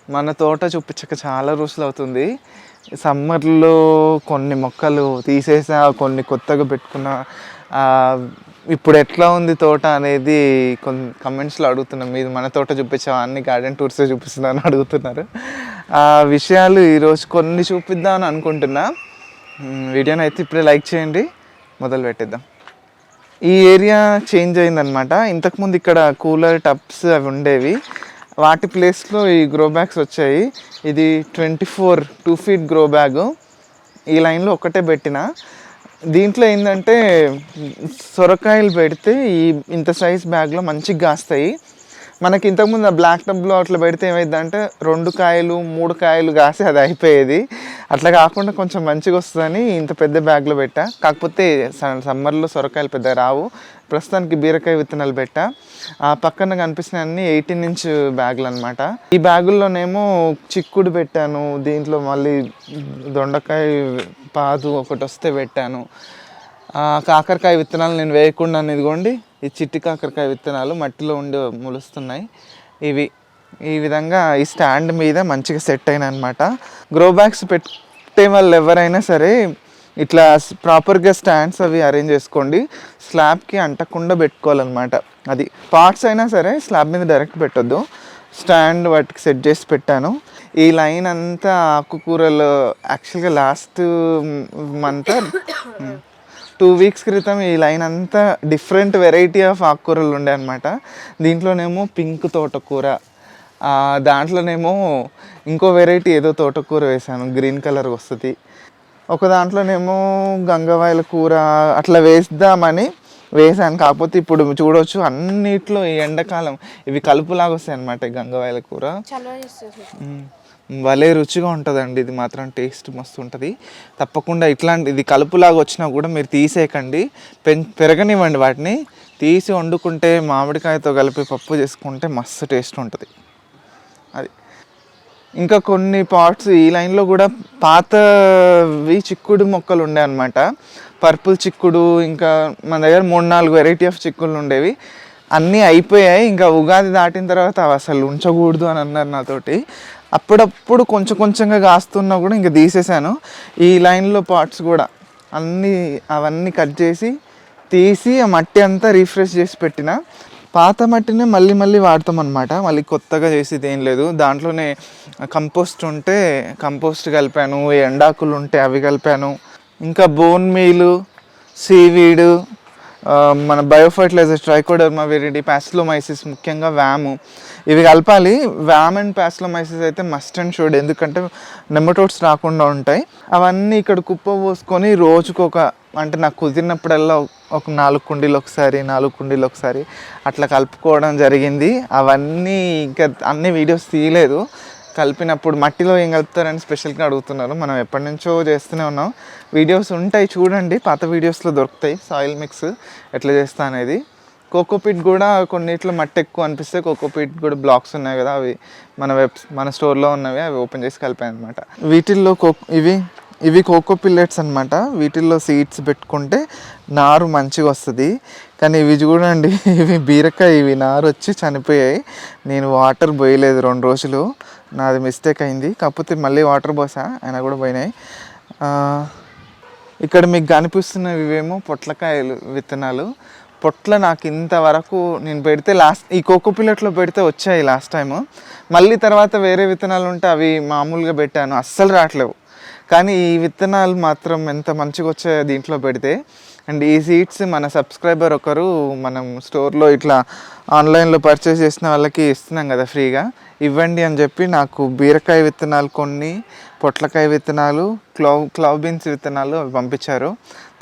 మన తోట చూపించక చాలా రోజులు అవుతుంది. సమ్మర్లో కొన్ని మొక్కలు తీసేసా, కొన్ని కొత్తగా పెట్టుకున్నా. ఇప్పుడు ఎట్లా ఉంది తోట అనేది కొన్ని కమెంట్స్లో అడుగుతున్నాం. మీరు మన తోట చూపించావా, అన్ని గార్డెన్ టూర్సే చూపిస్తున్నాను అడుగుతున్నారు. ఆ విషయాలు ఈరోజు కొన్ని చూపిద్దామని అనుకుంటున్నా. వీడియోని అయితే ఇప్పుడే లైక్ చేయండి, మొదలు పెట్టేద్దాం. ఈ ఏరియా చేంజ్ అయిందనమాట. ఇంతకుముందు ఇక్కడ కూలర్ టబ్స్ అవి ఉండేవి, వాటి ప్లేస్లో ఈ గ్రో బ్యాగ్స్ వచ్చాయి. ఇది 2 feet గ్రో బ్యాగ్, ఈ లైన్లో ఒకటే పెట్టిన. దీంట్లో ఏంటంటే సొరకాయలు పెడితే ఇంత సైజ్ బ్యాగ్లో మంచిగా కాస్తాయి. మనకి ఇంతకుముందు ఆ బ్లాక్ టబ్లో అట్లా పెడితే ఏమైందంటే 2 కాయలు 3 కాయలు కాసి అది అయిపోయేది. అట్లా కాకుండా కొంచెం మంచిగా వస్తుందని ఇంత పెద్ద బ్యాగ్లో పెట్టా. కాకపోతే సమ్మర్లో సొరకాయలు పెద్ద రావు. ప్రస్తుతానికి బీరకాయ విత్తనాలు పెట్టా. ఆ పక్కన కనిపిస్తున్న అన్ని 18-inch బ్యాగులు అనమాట. ఈ బ్యాగుల్లోనేమో చిక్కుడు పెట్టాను, దీంట్లో మళ్ళీ దొండకాయ పాదు ఒకటి వస్తే పెట్టాను. కాకరకాయ విత్తనాలు నేను వేయకుండా, ఇదిగోండి ఈ చిట్టి కాకరకాయ విత్తనాలు మట్టిలో ఉండి మొలుస్తున్నాయి. ఇవి ఈ విధంగా ఈ స్టాండ్ మీద మంచిగా సెట్ అయినా అనమాట. గ్రో బ్యాగ్స్ పెట్టే వాళ్ళు ఎవరైనా సరే ఇట్లా ప్రాపర్గా స్టాండ్స్ అవి అరేంజ్ చేసుకోండి. స్లాబ్కి అంటకుండా పెట్టుకోవాలన్నమాట. అది పార్ట్స్ అయినా సరే స్లాబ్ మీద డైరెక్ట్ పెట్టొద్దు, స్టాండ్ వాటికి సెట్ చేసి పెట్టాను. ఈ లైన్ అంతా ఆకుకూరలు. యాక్చువల్గా లాస్ట్ మంత్ 2 weeks క్రితం ఈ లైన్ అంతా డిఫరెంట్ వెరైటీ ఆఫ్ ఆకుకూరలు ఉండే అనమాట. దీంట్లోనేమో పింక్ తోటకూర, దాంట్లోనేమో ఇంకో వెరైటీ ఏదో తోటకూర వేసాను, గ్రీన్ కలర్ వస్తుంది. ఒక దాంట్లోనేమో గంగవాయల కూర అట్లా వేద్దామని వేసాను. కాకపోతే ఇప్పుడు చూడవచ్చు అన్నిట్లో ఈ ఎండాకాలం ఇవి కలుపులాగా వస్తాయి అనమాట. గంగవాయల కూర భలే రుచిగా ఉంటుందండి. ఇది మాత్రం టేస్ట్ మస్తు ఉంటుంది. తప్పకుండా ఇది కలుపులాగా వచ్చినా కూడా మీరు తీసేయకండి, పెరగనివ్వండి. వాటిని తీసి వండుకుంటే మామిడికాయతో కలిపి పప్పు చేసుకుంటే మస్తు టేస్ట్ ఉంటుంది. అది ఇంకా కొన్ని పాట్స్ ఈ లైన్లో కూడా పాతవి చిక్కుడు మొక్కలు ఉండే అనమాట. పర్పుల్ చిక్కుడు, ఇంకా మన దగ్గర 3-4 వెరైటీ ఆఫ్ చిక్కుళ్ళు ఉండేవి. అన్నీ అయిపోయాయి. ఇంకా ఉగాది దాటిన తర్వాత అవి అసలు ఉంచకూడదు అని అన్నారు నాతోటి. అప్పుడప్పుడు కొంచెం కొంచెంగా కాస్తున్నా కూడా ఇంకా తీసేసాను. ఈ లైన్లో పార్ట్స్ కూడా అవన్నీ కట్ చేసి తీసి ఆ మట్టి అంతా రీఫ్రెష్ చేసి పెట్టిన. పాత మట్టినే మళ్ళీ మళ్ళీ వాడతాం అనమాట. మళ్ళీ కొత్తగా చేసేది ఏం లేదు. దాంట్లోనే కంపోస్ట్ ఉంటే కంపోస్ట్ కలిపాను, ఎండాకులు ఉంటే అవి కలిపాను, ఇంకా బోన్ మీలు, సీవీడు, మన బయోఫర్టిలైజర్స్ ట్రైకోడర్మా విరిడి, పాస్లోమైసిస్, ముఖ్యంగా వ్యాము, ఇవి కలపాలి. వ్యామ్ అండ్ పాస్లోమైసిస్ అయితే మస్ట్ అండ్ షుడ్, ఎందుకంటే నెమటోడ్స్ రాకుండా ఉంటాయి. అవన్నీ ఇక్కడ కుప్ప పోసుకొని రోజుకొక, అంటే నాకు కుదిరినప్పుడల్లా ఒక 4 కుండీలు ఒకసారి 4 కుండీలు ఒకసారి అట్లా కలుపుకోవడం జరిగింది. అవన్నీ ఇంకా అన్ని వీడియోస్ తీయలేదు. కలిపినప్పుడు మట్టిలో ఏం కలుపుతారని స్పెషల్గా అడుగుతున్నారు. మనం ఎప్పటి నుంచో చేస్తూనే ఉన్నాం. వీడియోస్ ఉంటాయి చూడండి, పాత వీడియోస్లో దొరుకుతాయి సాయిల్ మిక్స్ ఎట్లా చేస్తా అనేది. కోకోపీట్ కూడా కొన్నిట్లో మట్టి ఎక్కువ అనిపిస్తే కోకోపీట్ కూడా బ్లాక్స్ ఉన్నాయి కదా, అవి మన స్టోర్లో ఉన్నవి, అవి ఓపెన్ చేసి కలిపాను అనమాట. వీటిల్లో ఇవి కోకో పిల్లెట్స్ అనమాట. వీటిల్లో సీడ్స్ పెట్టుకుంటే నారు మంచిగా వస్తుంది. కానీ ఇవి చూడండి, ఇవి బీరకాయ, ఇవి నారు వచ్చి చనిపోయాయి. నేను వాటర్ పోయలేదు 2 రోజులు, నాది మిస్టేక్ అయింది. కాకపోతే మళ్ళీ వాటర్ పోసా, అయినా కూడా పోయినాయి. ఇక్కడ మీకు కనిపిస్తున్నవి ఇవేమో పొట్లకాయలు విత్తనాలు. పొట్ల నాకు ఇంతవరకు నేను పెడితే ఈ కోకో పిల్లెట్లో పెడితే వచ్చాయి లాస్ట్ టైము. మళ్ళీ తర్వాత వేరే విత్తనాలు ఉంటే అవి మామూలుగా పెట్టాను, అస్సలు రావట్లేవు. కానీ ఈ విత్తనాలు మాత్రం ఎంత మంచిగా వచ్చాయో దీంట్లో పెడితే. అండ్ ఈ సీడ్స్ మన సబ్స్క్రైబర్ ఒకరు మనం స్టోర్లో ఇట్లా ఆన్లైన్లో పర్చేస్ చేసిన వాళ్ళకి ఇస్తున్నాం కదా ఫ్రీగా, ఇవ్వండి అని చెప్పి నాకు బీరకాయ విత్తనాలు కొన్ని, పొట్లకాయ విత్తనాలు, క్లవ్ బీన్స్ విత్తనాలు అవి పంపించారు.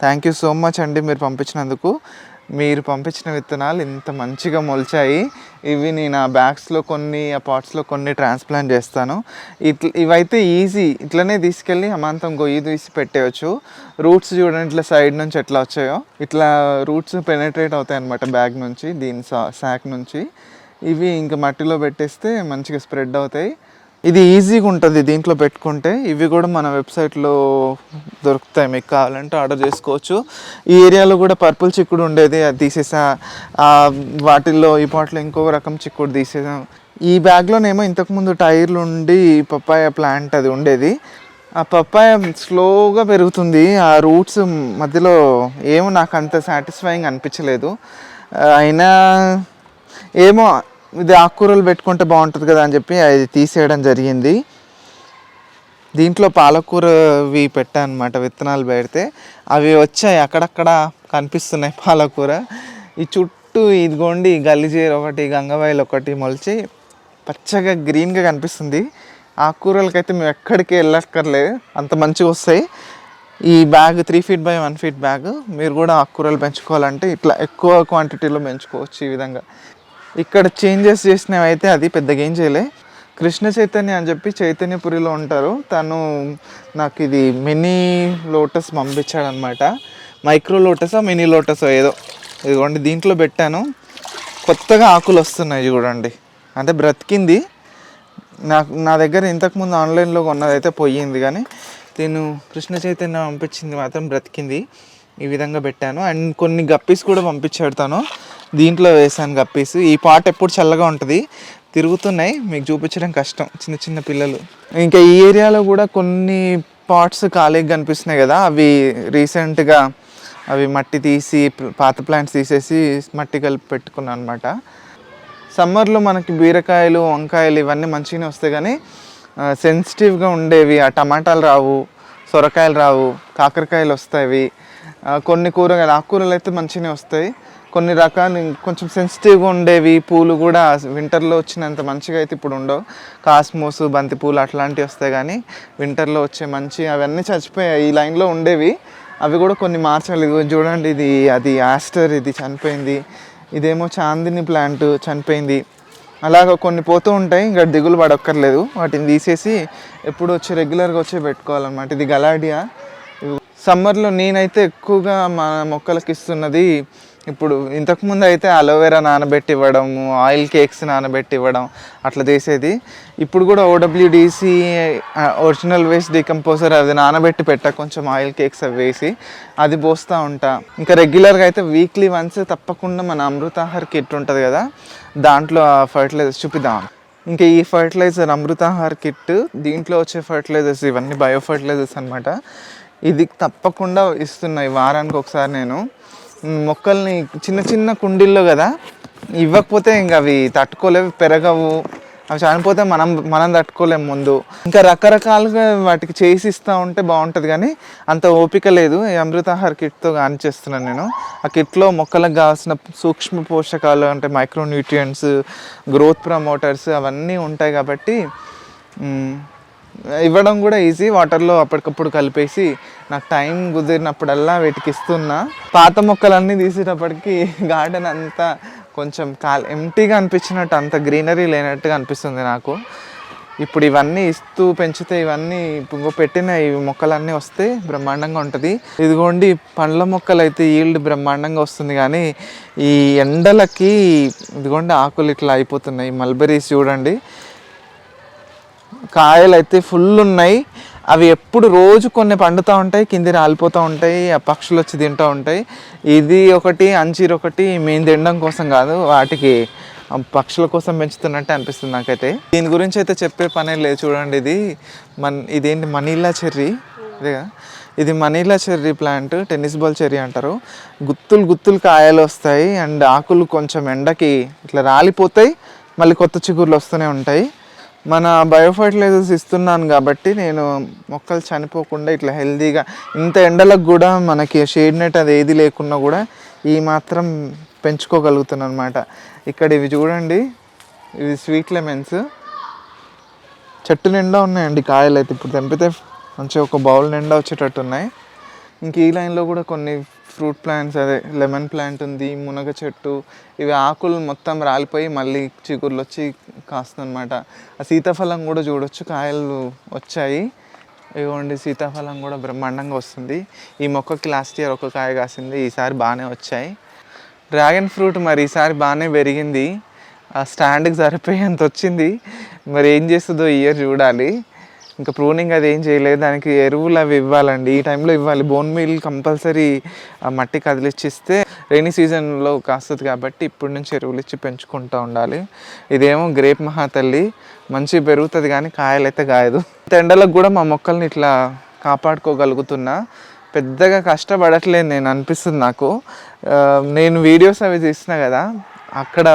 థ్యాంక్ యూ సో మచ్ అండి మీరు పంపించినందుకు. మీరు పంపించిన విత్తనాలు ఇంత మంచిగా మొలిచాయి. ఇవి నేను ఆ బ్యాగ్స్లో కొన్ని, ఆ పాట్స్లో కొన్ని ట్రాన్స్ప్లాంట్ చేస్తాను. ఇవైతే ఈజీ, ఇట్లనే తీసుకెళ్ళి అమాంతం గొయ్యి తీసి పెట్టేయచ్చు. రూట్స్ చూడండి ఇట్లా సైడ్ నుంచి ఎట్లా వచ్చాయో, ఇట్లా రూట్స్ పెనట్రేట్ అవుతాయి అన్నమాట బ్యాగ్ నుంచి, దీని శాక్ నుంచి. ఇవి ఇంకా మట్టిలో పెట్టేస్తే మంచిగా స్ప్రెడ్ అవుతాయి. ఇది ఈజీగా ఉంటుంది దీంట్లో పెట్టుకుంటే. ఇవి కూడా మన వెబ్సైట్లో దొరుకుతాయి, మీకు కావాలంటే ఆర్డర్ చేసుకోవచ్చు. ఈ ఏరియాలో కూడా పర్పుల్ చిక్కుడు ఉండేది, అది తీసేసా. వాటిల్లో ఈ పాట్లో ఇంకొక రకం చిక్కుడు తీసేసాం. ఈ బ్యాగ్లోనేమో ఇంతకుముందు టైర్లు ఉండి పప్పాయ ప్లాంట్ అది ఉండేది. ఆ పప్పాయ స్లోగా పెరుగుతుంది, ఆ రూట్స్ మధ్యలో ఏమో నాకు అంత సాటిస్ఫైయింగ్ అనిపించలేదు. అయినా ఏమో ఇది ఆకుకూరలు పెట్టుకుంటే బాగుంటుంది కదా అని చెప్పి అది తీసేయడం జరిగింది. దీంట్లో పాలకూరవి పెట్టాను అనమాట, విత్తనాలు పెడితే అవి వచ్చాయి, అక్కడక్కడ కనిపిస్తున్నాయి పాలకూర. ఈ చుట్టూ ఇదిగోండి గల్లిజీర ఒకటి, గంగవాయిలు ఒకటి మొలిచి పచ్చగా గ్రీన్గా కనిపిస్తుంది. ఆకుకూరలకైతే మేము ఎక్కడికి వెళ్ళక్కర్లేదు, అంత మంచిగా వస్తాయి. ఈ bag 3 feet by 1 feet bag. మీరు కూడా ఆకుకూరలు పెంచుకోవాలంటే ఇట్లా ఎక్కువ క్వాంటిటీలో పెంచుకోవచ్చు ఈ విధంగా. ఇక్కడ చేంజెస్ చేసినవి అయితే అది పెద్దగా ఏం చేయలే. కృష్ణ చైతన్య అని చెప్పి చైతన్యపురిలో ఉంటారు, తను నాకు ఇది మినీ లోటస్ పంపించాడనమాట. మైక్రో లోటసో మినీ లోటసో ఏదో, ఇదిగోండి దీంట్లో పెట్టాను. కొత్తగా ఆకులు వస్తున్నాయి చూడండి, అంటే బ్రతికింది. నా దగ్గర ఇంతకుముందు ఆన్లైన్లో కొన్నదైతే పోయింది, కానీ నేను కృష్ణ చైతన్య పంపించింది మాత్రం బ్రతికింది. ఈ విధంగా పెట్టాను. అండ్ కొన్ని గప్పీస్ కూడా పంపించాడుతాను, దీంట్లో వేసాను గప్పీస్. ఈ పాట్ ఎప్పుడు చల్లగా ఉంటుంది, తిరుగుతున్నాయి, మీకు చూపించడం కష్టం, చిన్న చిన్న పిల్లలు. ఇంకా ఈ ఏరియాలో కూడా కొన్ని పాట్స్ ఖాళీగా కనిపిస్తున్నాయి కదా, అవి రీసెంట్గా అవి మట్టి తీసి పాత ప్లాంట్స్ తీసేసి మట్టి కలిపి పెట్టుకున్నాను అనమాట. సమ్మర్లో మనకి బీరకాయలు, వంకాయలు ఇవన్నీ మంచిగానే వస్తాయి, కానీ సెన్సిటివ్గా ఉండేవి ఆ టమాటాలు రావు, సొరకాయలు రావు, కాకరకాయలు వస్తాయి. కొన్ని కూరగాయలు ఆకుకూరలు అయితే మంచిగానే వస్తాయి, కొన్ని రకాలు కొంచెం సెన్సిటివ్గా ఉండేవి పూలు కూడా వింటర్లో వచ్చినంత మంచిగా అయితే ఇప్పుడు ఉండవు. కాస్మోస్, బంతిపూలు అట్లాంటివి వస్తాయి, కానీ వింటర్లో వచ్చే మంచి అవన్నీ చచ్చిపోయాయి. ఈ లైన్లో ఉండేవి అవి కూడా కొన్ని మార్చాలి. చూడండి, ఇది అది యాస్టర్, ఇది చనిపోయింది. ఇదేమో చాందిని ప్లాంట్ చనిపోయింది. అలాగ కొన్ని పోతూ ఉంటాయి, ఇంకా దిగులు పడక్కర్లేదు, వాటిని తీసేసి ఎప్పుడు వచ్చి రెగ్యులర్గా వచ్చి పెట్టుకోవాలన్నమాట. ఇది గలాడియా. సమ్మర్లో నేనైతే ఎక్కువగా మా మొక్కలకి ఇస్తున్నది, ఇప్పుడు ఇంతకుముందు అయితే అలోవెరా నానబెట్టి ఇవ్వడం, ఆయిల్ కేక్స్ నానబెట్టి ఇవ్వడం అట్లా చేసేది. ఇప్పుడు కూడా OWDC ఒరిజినల్ వేస్ట్ డికంపోజర్ అది నానబెట్టి పెట్టా, కొంచెం ఆయిల్ కేక్స్ అవి వేసి అది పోస్తూ ఉంటా. ఇంకా రెగ్యులర్గా అయితే వీక్లీ వన్స్ తప్పకుండా మన అమృతాహార్ కిట్ ఉంటుంది కదా, దాంట్లో ఫర్టిలైజర్స్ చూపిద్దాం. ఇంకా ఈ ఫర్టిలైజర్ అమృతాహార్ కిట్, దీంట్లో వచ్చే ఫర్టిలైజర్స్ ఇవన్నీ బయో ఫర్టిలైజర్స్ అనమాట. ఇది తప్పకుండా ఇస్తున్నాయి వారానికి ఒకసారి. నేను మొక్కల్ని చిన్న చిన్న కుండీల్లో కదా, ఇవ్వకపోతే ఇంకా అవి తట్టుకోలేవు, పెరగవు, అవి చనిపోతే మనం తట్టుకోలేము ముందు. ఇంకా రకరకాలుగా వాటికి చేసి ఇస్తూ ఉంటే బాగుంటుంది, కానీ అంత ఓపిక లేదు. ఈ అమృతాహార్ కిట్తో కానిచేస్తున్నాను నేను. ఆ కిట్లో మొక్కలకు కావాల్సిన సూక్ష్మ పోషకాలు అంటే మైక్రోన్యూట్రియంట్స్, గ్రోత్ ప్రమోటర్స్ అవన్నీ ఉంటాయి కాబట్టి ఇవ్వడం కూడా ఈజీ. వాటర్లో అప్పటికప్పుడు కలిపేసి నాకు టైం కుదిరినప్పుడల్లా వీటికి ఇస్తున్నా. పాత మొక్కలన్నీ తీసేటప్పటికి గార్డెన్ అంతా కొంచెం ఎంటీగా అనిపించినట్టు, అంత గ్రీనరీ లేనట్టుగా అనిపిస్తుంది నాకు. ఇప్పుడు ఇవన్నీ ఇస్తూ పెంచితే ఇవన్నీ ఇప్పుడు పెట్టిన ఈ మొక్కలన్నీ వస్తే బ్రహ్మాండంగా ఉంటుంది. ఇదిగోండి పండ్ల మొక్కలు అయితే ఈల్డ్ బ్రహ్మాండంగా వస్తుంది, కానీ ఈ ఎండలకి ఇదిగోండి ఆకులు ఇట్లా అయిపోతున్నాయి. మల్బెరీస్ చూడండి, కాయలు అయితే ఫుల్ ఉన్నాయి. అవి ఎప్పుడు రోజు కొన్ని పండుతూ ఉంటాయి, కింది రాలిపోతూ ఉంటాయి, ఆ పక్షులు వచ్చి తింటూ ఉంటాయి. ఇది ఒకటి, అంజీర్ ఒకటి మేము తినడం కోసం కాదు, వాటికి పక్షుల కోసం పెంచుతున్నట్టు అనిపిస్తుంది నాకైతే. దీని గురించి అయితే చెప్పే పనే లేదు. చూడండి, ఇదేంటి మనీలా చెర్రీ, ఇదేగా, ఇది Manila cherry plant, tennis ball cherry అంటారు. గుత్తులు కాయలు వస్తాయి, అండ్ ఆకులు కొంచెం ఎండకి ఇట్లా రాలిపోతాయి, మళ్ళీ కొత్త చిగుర్లు వస్తూనే ఉంటాయి. మన బయో ఫర్టిలైజర్స్ ఇస్తున్నాను కాబట్టి నేను మొక్కలు చనిపోకుండా ఇట్లా హెల్తీగా, ఇంత ఎండలకు కూడా మనకి షేడ్ నెట్ అది ఏది లేకున్నా కూడా ఈ మాత్రం పెంచుకోగలుగుతున్నాను అనమాట. ఇక్కడ ఇవి చూడండి, ఇవి స్వీట్ లెమన్స్, చెట్టు నిండా ఉన్నాయండి కాయలు అయితే. ఇప్పుడు తెంపితే మంచిగా ఒక బౌల్ నిండా వచ్చేటట్టు ఉన్నాయి. ఇంక ఈ లైన్లో కూడా కొన్ని ఫ్రూట్ ప్లాంట్స్, అదే లెమన్ ప్లాంట్ ఉంది, మునగ చెట్టు. ఇవి ఆకులు మొత్తం రాలిపోయి మళ్ళీ చిగుర్లు వచ్చి కాస్తుందన్నమాట. ఆ సీతాఫలం కూడా చూడొచ్చు, కాయలు వచ్చాయి. ఇవ్వండి, సీతాఫలం కూడా బ్రహ్మాండంగా వస్తుంది. ఈ మొక్కకి లాస్ట్ ఇయర్ ఒక కాయ కాసింది, ఈసారి బాగానే వచ్చాయి. డ్రాగన్ ఫ్రూట్ మరి ఈసారి బాగానే పెరిగింది, ఆ స్టాండ్కి సరిపోయేంత వచ్చింది. మరి ఏం చేస్తుందో ఈ ఇయర్ చూడాలి. ఇంకా ప్రూనింగ్ అది ఏం చేయలేదు. దానికి ఎరువులు అవి ఇవ్వాలండి, ఈ టైంలో ఇవ్వాలి. బోన్ మీల్ కంపల్సరీ మట్టి కదిలిచ్చిస్తే రైనీ సీజన్లో కాస్తుంది కాబట్టి ఇప్పటి నుంచి ఎరువులు ఇచ్చి పెంచుకుంటూ ఉండాలి. ఇదేమో గ్రేప్ మహాతల్లి మంచిగా పెరుగుతుంది కానీ కాయలు అయితే కాయదు. ఎండలకు కూడా మా మొక్కల్ని ఇట్లా కాపాడుకోగలుగుతున్నా, పెద్దగా కష్టపడట్లేదు నేను అనిపిస్తుంది నాకు. నేను వీడియోస్ అవి తీస్తున్నా కదా, అక్కడ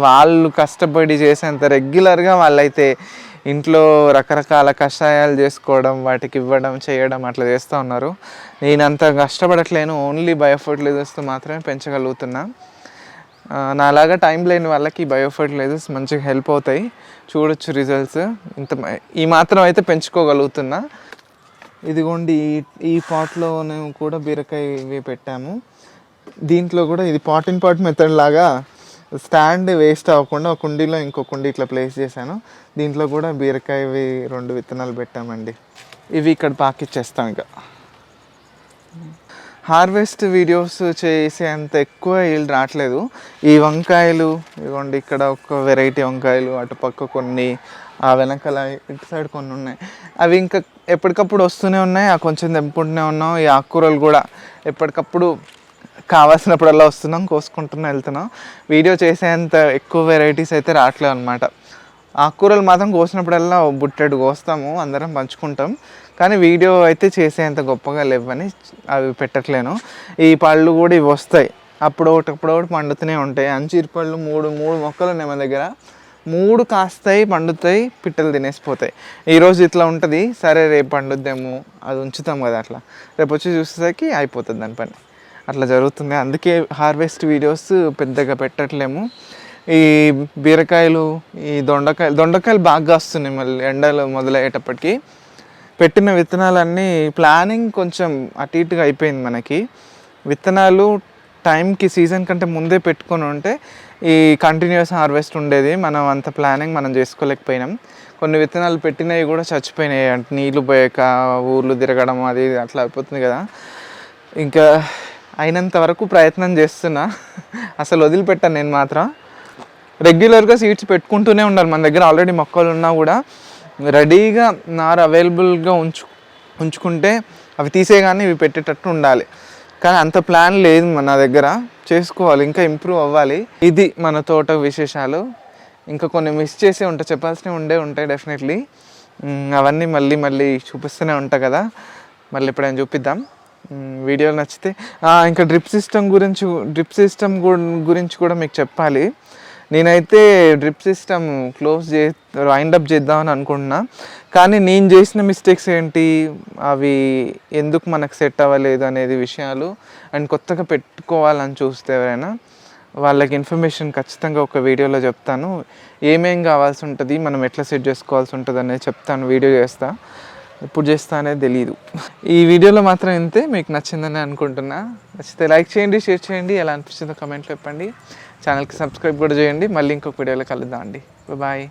వాళ్ళు కష్టపడి చేసేంత రెగ్యులర్గా వాళ్ళైతే ఇంట్లో రకరకాల కషాయాలు చేసుకోవడం, వాటికి ఇవ్వడం, చేయడం అట్లా చేస్తూ ఉన్నారు. నేను అంత కష్టపడట్లేను, ఓన్లీ బయో ఫర్టిలైజర్స్తో మాత్రమే పెంచగలుగుతున్నా. నాలాగా టైం లేని వాళ్ళకి బయో ఫర్టిలైజర్స్ మంచిగా హెల్ప్ అవుతాయి. చూడొచ్చు రిజల్ట్స్. ఈ మాత్రం అయితే పెంచుకోగలుగుతున్నా. ఇదిగోండి ఈ పాట్లోనే కూడా బీరకాయ ఇవి పెట్టాము. దీంట్లో కూడా ఇది పాట్ ఇన్ పాట్ మెథడ్ లాగా స్టాండ్ వేస్ట్ అవ్వకుండా ఒక కుండీలో ఇంకో కుండీ ఇట్లా ప్లేస్ చేశాను. దీంట్లో కూడా బీరకాయవి 2 విత్తనాలు పెట్టామండి. ఇవి ఇక్కడ పాకిచ్చేస్తాం. ఇక హార్వెస్ట్ వీడియోస్ చేసేంత ఎక్కువ ఈల్డ్ రావట్లేదు. ఈ వంకాయలు ఇదిగోండి, ఇక్కడ ఒక వెరైటీ వంకాయలు, అటుపక్క కొన్ని, ఆ వెనకాల ఇటు సైడ్ కొన్ని ఉన్నాయి. అవి ఇంకా ఎప్పటికప్పుడు వస్తూనే ఉన్నాయి, కొంచెం తెంపుకుంటూనే ఉన్నాం. ఈ ఆకుకూరలు కూడా ఎప్పటికప్పుడు కావాల్సినప్పుడల్లా వస్తున్నాం, కోసుకుంటున్నా వెళ్తున్నాం. వీడియో చేసేంత ఎక్కువ వెరైటీస్ అయితే రావట్లేదు అనమాట. ఆకుకూరలు మాత్రం కోసినప్పుడల్లా బుట్టెడు కోస్తాము, అందరం పంచుకుంటాం. కానీ వీడియో అయితే చేసేంత గొప్పగా లేవని అవి పెట్టట్లేను. ఈ పళ్ళు కూడా ఇవి వస్తాయి, అప్పుడొకటి పండుతూనే ఉంటాయి. అంచీరు పళ్ళు మూడు మొక్కలు ఉన్నాయి మన దగ్గర. 3 కాస్తాయి, పండుతాయి, పిట్టలు తినేసిపోతాయి. ఈరోజు ఇట్లా ఉంటుంది, సరే రేపు పండుద్దేమో, అది ఉంచుతాం కదా, అట్లా రేపు వచ్చి చూసేసరికి అయిపోతుంది దాని పని. అట్లా జరుగుతుంది. అందుకే హార్వెస్ట్ వీడియోస్ పెద్దగా పెట్టట్లేము. ఈ బీరకాయలు, ఈ దొండకాయలు బాగా వస్తున్నాయి. మళ్ళీ ఎండలు మొదలయ్యేటప్పటికి పెట్టిన విత్తనాలన్నీ ప్లానింగ్ కొంచెం అటు ఇటుగా అయిపోయింది. మనకి విత్తనాలు టైంకి సీజన్ కంటే ముందే పెట్టుకొని ఉంటే ఈ కంటిన్యూస్ హార్వెస్ట్ ఉండేది. మనం అంత ప్లానింగ్ మనం చేసుకోలేకపోయినాం. కొన్ని విత్తనాలు పెట్టినవి కూడా చచ్చిపోయినాయి, అంటే నీళ్ళు పోయాక ఊర్లు తిరగడం అది అట్లా అయిపోతుంది కదా. ఇంకా అయినంత వరకు ప్రయత్నం చేస్తున్నా, అసలు వదిలిపెట్టాను నేను మాత్రం. రెగ్యులర్గా సీడ్స్ పెట్టుకుంటూనే ఉండాలి. మన దగ్గర ఆల్రెడీ మొక్కలు ఉన్నా కూడా రెడీగా నారు అవైలబుల్గా ఉంచుకుంటే అవి తీసేగానే ఇవి పెట్టేటట్టు ఉండాలి. కానీ అంత ప్లాన్ లేదు మన దగ్గర, చేసుకోవాలి, ఇంకా ఇంప్రూవ్ అవ్వాలి. ఇది మన తోట విశేషాలు. ఇంకా కొన్ని మిస్ చేసే ఉంటాయి, చెప్పాల్సినవి ఉంటాయి డెఫినెట్లీ. అవన్నీ మళ్ళీ చూపిస్తూనే ఉంటాయి కదా, మళ్ళీ ఎప్పుడైనా చూపిద్దాం. వీడియోలు నచ్చితే ఇంకా డ్రిప్ సిస్టమ్ గురించి కూడా మీకు చెప్పాలి. నేనైతే డ్రిప్ సిస్టమ్ వైండప్ చేద్దామని అనుకుంటున్నా. కానీ నేను చేసిన మిస్టేక్స్ ఏంటి, అవి ఎందుకు మనకు సెట్ అవ్వలేదు అనేది విషయాలు, అండ్ కొత్తగా పెట్టుకోవాలని చూస్తే ఎవరైనా వాళ్ళకి ఇన్ఫర్మేషన్ ఖచ్చితంగా ఒక వీడియోలో చెప్తాను. ఏమేం కావాల్సి ఉంటుంది, మనం ఎట్లా సెట్ చేసుకోవాల్సి ఉంటుంది అనేది చెప్తాను, వీడియో చేస్తా. ఎప్పుడు చేస్తా అనేది తెలియదు. ఈ వీడియోలో మాత్రం ఇంతే. మీకు నచ్చిందని అనుకుంటున్నా. నచ్చితే లైక్ చేయండి, షేర్ చేయండి, ఎలా అనిపిస్తుందో కమెంట్లో చెప్పండి. ఛానల్కి సబ్స్క్రైబ్ కూడా చేయండి. మళ్ళీ ఇంకొక వీడియోలో కలుద్దాం అండి. బాయ్.